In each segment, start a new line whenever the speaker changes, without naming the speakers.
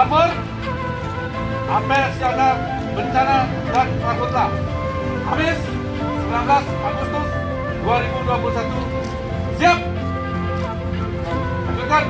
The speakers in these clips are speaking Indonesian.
Cover apel siaga bencana dan karhutla Kamis 19 Agustus 2021. Siap. Lanjutkan.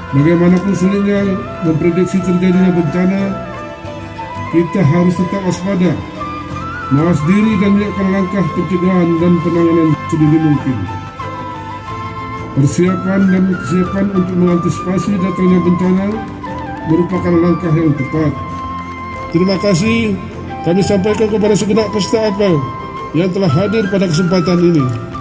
Bagaimanapun sulitnya memprediksi terjadinya bencana, kita harus tetap waspada, mawas diri dan menyiapkan langkah pencegahan dan penanganan sedini mungkin. Persiapan dan kesiapan untuk mengantisipasi datangnya bencana merupakan langkah yang tepat. Terima kasih kami sampaikan kepada segenap peserta apel yang telah hadir pada kesempatan ini.